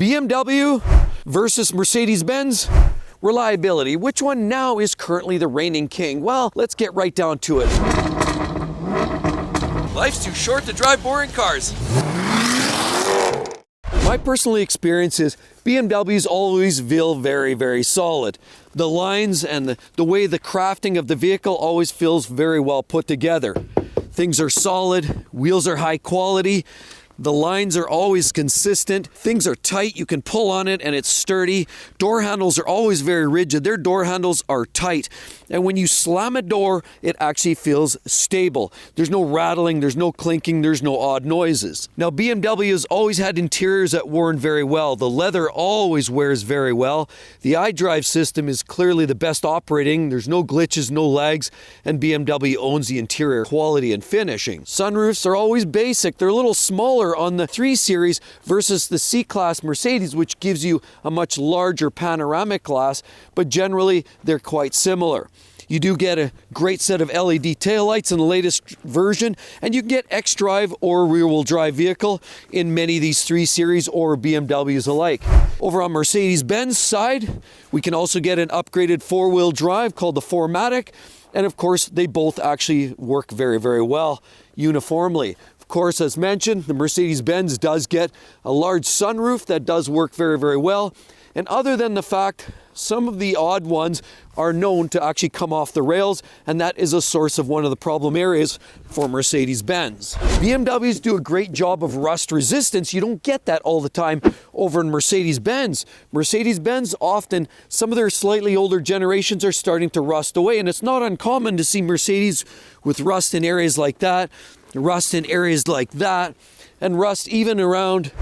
BMW versus Mercedes-Benz. Reliability. Which one now is currently the reigning king? Well, let's get right down to it. Life's too short to drive boring cars. My personal experience is BMWs always feel very, very solid. The lines and the way the crafting of the vehicle always feels very well put together. Things are solid, wheels are high quality, the lines are always consistent, things are tight, you can pull on it and it's sturdy. Door handles are always very rigid, their door handles are tight. And when you slam a door, it actually feels stable. There's no rattling, there's no clinking, there's no odd noises. Now BMW has always had interiors that worn very well. The leather always wears very well. The iDrive system is clearly the best operating. There's no glitches, no lags, and BMW owns the interior quality and finishing. Sunroofs are always basic. They're a little smaller on the 3 Series versus the C-Class Mercedes, which gives you a much larger panoramic glass, but generally they're quite similar. You do get a great set of LED taillights in the latest version, and you can get xDrive or rear-wheel drive vehicle in many of these 3 Series or BMWs alike. Over on Mercedes-Benz side, we can also get an upgraded 4-wheel drive called the 4MATIC, and of course they both actually work very, very well uniformly. Of course, as mentioned, the Mercedes-Benz does get a large sunroof that does work very, very well. And other than the fact some of the odd ones are known to actually come off the rails, and that is a source of one of the problem areas for Mercedes-Benz. BMWs do a great job of rust resistance. You don't get that all the time over in Mercedes-Benz. Mercedes-Benz often, some of their slightly older generations are starting to rust away, and it's not uncommon to see Mercedes with rust in areas like that, rust in areas like that, and rust even around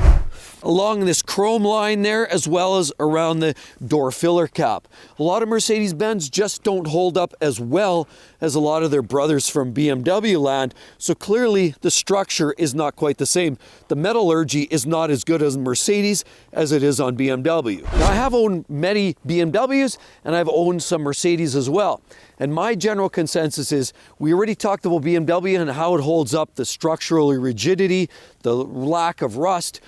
along this chrome line there, as well as around the door filler cap. A lot of Mercedes-Benz just don't hold up as well as a lot of their brothers from BMW land, so clearly the structure is not quite the same. The metallurgy is not as good as Mercedes as it is on BMW. Now, I have owned many BMWs and I've owned some Mercedes as well. And my general consensus is we already talked about BMW and how it holds up, the structural rigidity, the lack of rust.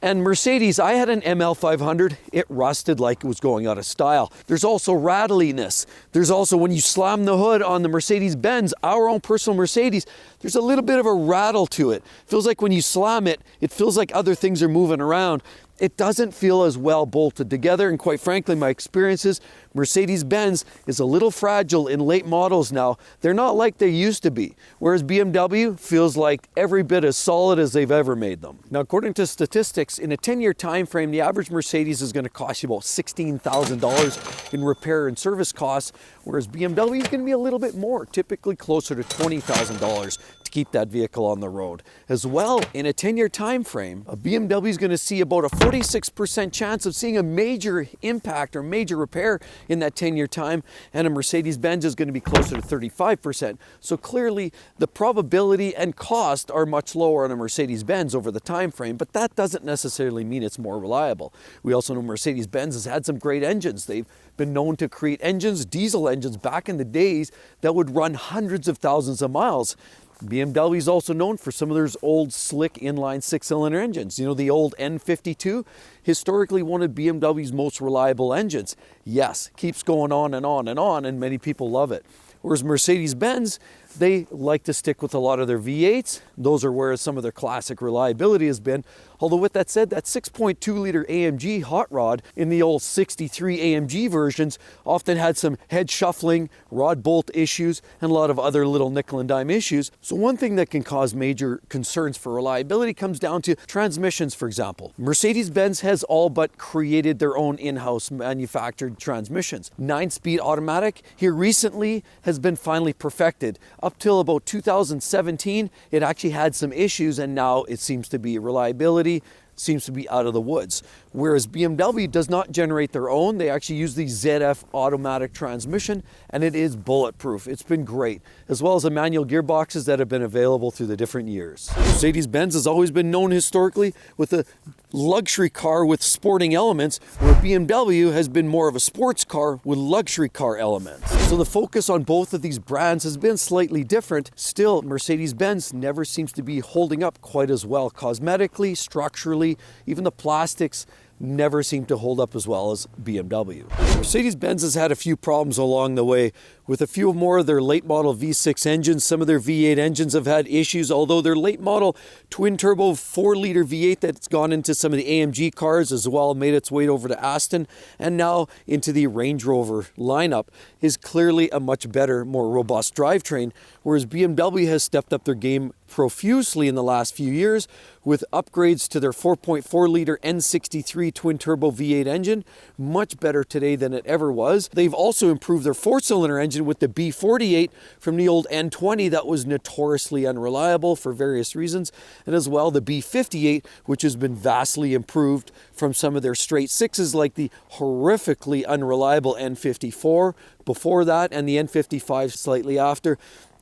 And Mercedes, I had an ML500, it rusted like it was going out of style. There's also rattliness. There's also, when you slam the hood on the Mercedes-Benz, our own personal Mercedes, there's a little bit of a rattle to it. Feels like when you slam it, it feels like other things are moving around. It doesn't feel as well bolted together, and quite frankly, my experience is Mercedes-Benz is a little fragile in late models now. They're not like they used to be, whereas BMW feels like every bit as solid as they've ever made them. Now, according to statistics, in a 10-year time frame, the average Mercedes is going to cost you about $16,000 in repair and service costs, whereas BMW is going to be a little bit more, typically closer to $20,000 to keep that vehicle on the road. As well, in a 10-year time frame, a BMW is going to see about a 46% chance of seeing a major impact or major repair in that 10-year time, and a Mercedes-Benz is going to be closer to 35%. So clearly, the probability and cost are much lower on a Mercedes-Benz over the time frame, but that doesn't necessarily mean it's more reliable. We also know Mercedes-Benz has had some great engines. They've been known to create engines, diesel engines back in the days that would run hundreds of thousands of miles. BMW is also known for some of their old slick inline 6-cylinder engines. You know, the old N52, historically one of BMW's most reliable engines. Yes, keeps going on and on and on, and many people love it. Whereas Mercedes-Benz, they like to stick with a lot of their V8s. Those are where some of their classic reliability has been. Although with that said, that 6.2 liter AMG hot rod in the old 63 AMG versions often had some head shuffling, rod bolt issues, and a lot of other little nickel and dime issues. So one thing that can cause major concerns for reliability comes down to transmissions, for example. Mercedes-Benz has all but created their own in-house manufactured transmissions. 9-speed automatic here recently has been finally perfected. Up till about 2017, it actually had some issues, and now it seems to be reliability seems to be out of the woods. Whereas BMW does not generate their own. They actually use the ZF automatic transmission, and it is bulletproof. It's been great, as well as the manual gearboxes that have been available through the different years. Mercedes-Benz has always been known historically with a luxury car with sporting elements, where BMW has been more of a sports car with luxury car elements. So the focus on both of these brands has been slightly different. Still, Mercedes-Benz never seems to be holding up quite as well cosmetically, structurally, even the plastics never seem to hold up as well as BMW. Mercedes-Benz has had a few problems along the way. With a few more of their late model V6 engines, some of their V8 engines have had issues, although their late model twin turbo 4-liter V8 that's gone into some of the AMG cars as well made its way over to Aston and now into the Range Rover lineup is clearly a much better, more robust drivetrain, whereas BMW has stepped up their game profusely in the last few years with upgrades to their 4.4-liter N63 twin-turbo V8 engine, much better today than it ever was. They've also improved their 4-cylinder engine with the B48 from the old N20 that was notoriously unreliable for various reasons, and as well the B58, which has been vastly improved from some of their straight sixes like the horrifically unreliable N54 before that and the N55 slightly after,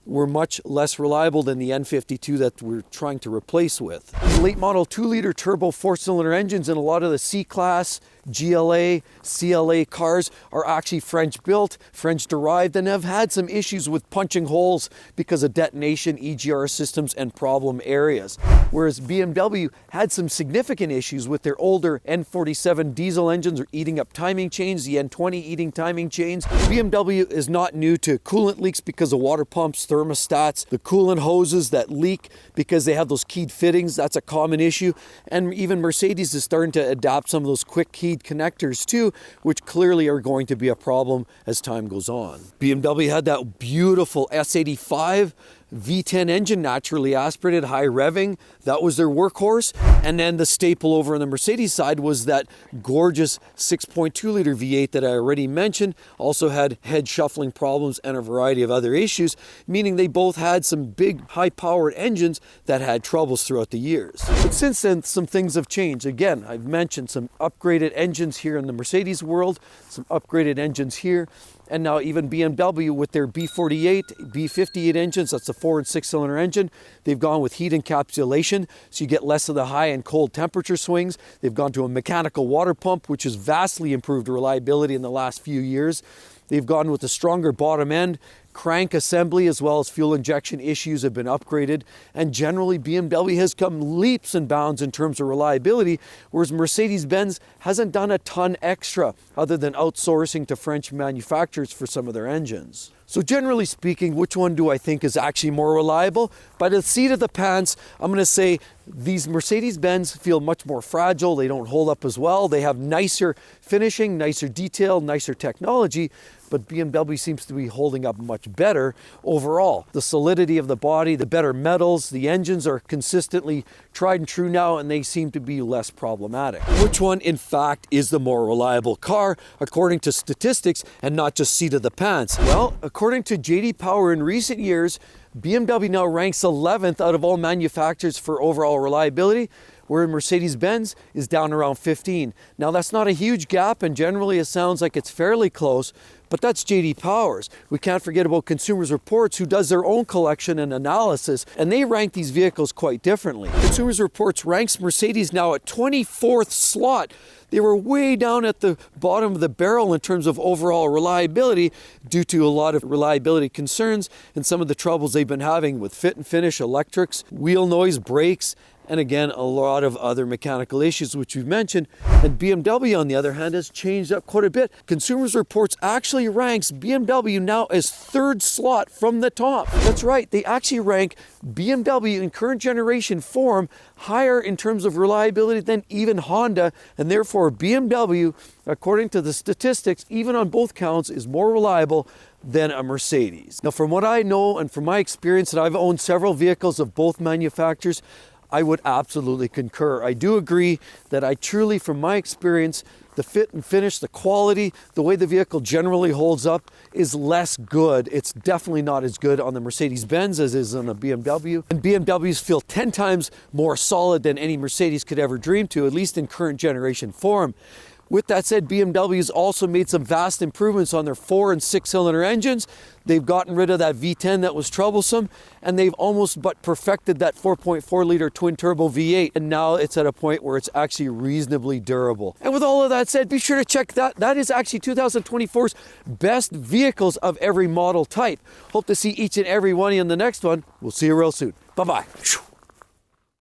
were much less reliable than the N52 that we're trying to replace with. The late model 2-liter turbo 4-cylinder engines in a lot of the C-Class, GLA, CLA cars are actually French built, French derived, and have had some issues with punching holes because of detonation, EGR systems, and problem areas. Whereas BMW had some significant issues with their older N47 diesel engines eating up timing chains, the N20 eating timing chains. BMW is not new to coolant leaks because of water pumps, thermostats, the coolant hoses that leak because they have those keyed fittings. That's a common issue. And even Mercedes is starting to adapt some of those quick keyed connectors too, which clearly are going to be a problem as time goes on. BMW had that beautiful S85 V10 engine, naturally aspirated, high revving. That was their workhorse. And then the staple over on the Mercedes side was that gorgeous 6.2-liter V8 that I already mentioned. Also had head shuffling problems and a variety of other issues, meaning they both had some big, high-powered engines that had troubles throughout the years. But since then, some things have changed. Again, I've mentioned some upgraded engines here in the Mercedes world, some upgraded engines here, and now even BMW with their B48, B58 engines, that's a 4 and 6-cylinder engine. They've gone with heat encapsulation, so you get less of the high and cold temperature swings. They've gone to a mechanical water pump, which has vastly improved reliability in the last few years. They've gone with a stronger bottom end. Crank assembly as well as fuel injection issues have been upgraded, and generally BMW has come leaps and bounds in terms of reliability, whereas Mercedes-Benz hasn't done a ton extra other than outsourcing to French manufacturers for some of their engines. So generally speaking, which one do I think is actually more reliable? By the seat of the pants, I'm going to say these Mercedes-Benz feel much more fragile. They don't hold up as well. They have nicer finishing, nicer detail, nicer technology, but BMW seems to be holding up much better overall. The solidity of the body, the better metals, the engines are consistently tried and true now, and they seem to be less problematic. Which one, in fact, is the more reliable car, according to statistics and not just seat of the pants? Well, according to J.D. Power in recent years, BMW now ranks 11th out of all manufacturers for overall reliability, where Mercedes-Benz is down around 15. Now that's not a huge gap, and generally it sounds like it's fairly close, but that's J.D. Power's. We can't forget about Consumers Reports, who does their own collection and analysis, and they rank these vehicles quite differently. Consumers Reports ranks Mercedes now at 24th slot. They were way down at the bottom of the barrel in terms of overall reliability due to a lot of reliability concerns and some of the troubles they've been having with fit and finish, electrics, wheel noise, brakes, and again, a lot of other mechanical issues, which we've mentioned. And BMW, on the other hand, has changed up quite a bit. Consumers Reports actually ranks BMW now as 3rd slot from the top. That's right, they actually rank BMW in current generation form higher in terms of reliability than even Honda, and therefore BMW, according to the statistics, even on both counts, is more reliable than a Mercedes. Now, from what I know and from my experience, and I've owned several vehicles of both manufacturers, I would absolutely concur. I do agree that I truly, from my experience, the fit and finish, the quality, the way the vehicle generally holds up is less good. It's definitely not as good on the Mercedes-Benz as is on a BMW. And BMWs feel 10 times more solid than any Mercedes could ever dream to, at least in current generation form. With that said, BMW's also made some vast improvements on their 4 and 6-cylinder engines. They've gotten rid of that V10 that was troublesome, and they've almost but perfected that 4.4-liter twin-turbo V8, and now it's at a point where it's actually reasonably durable. And with all of that said, be sure to check that. That is actually 2024's best vehicles of every model type. Hope to see each and every one in the next one. We'll see you real soon. Bye-bye.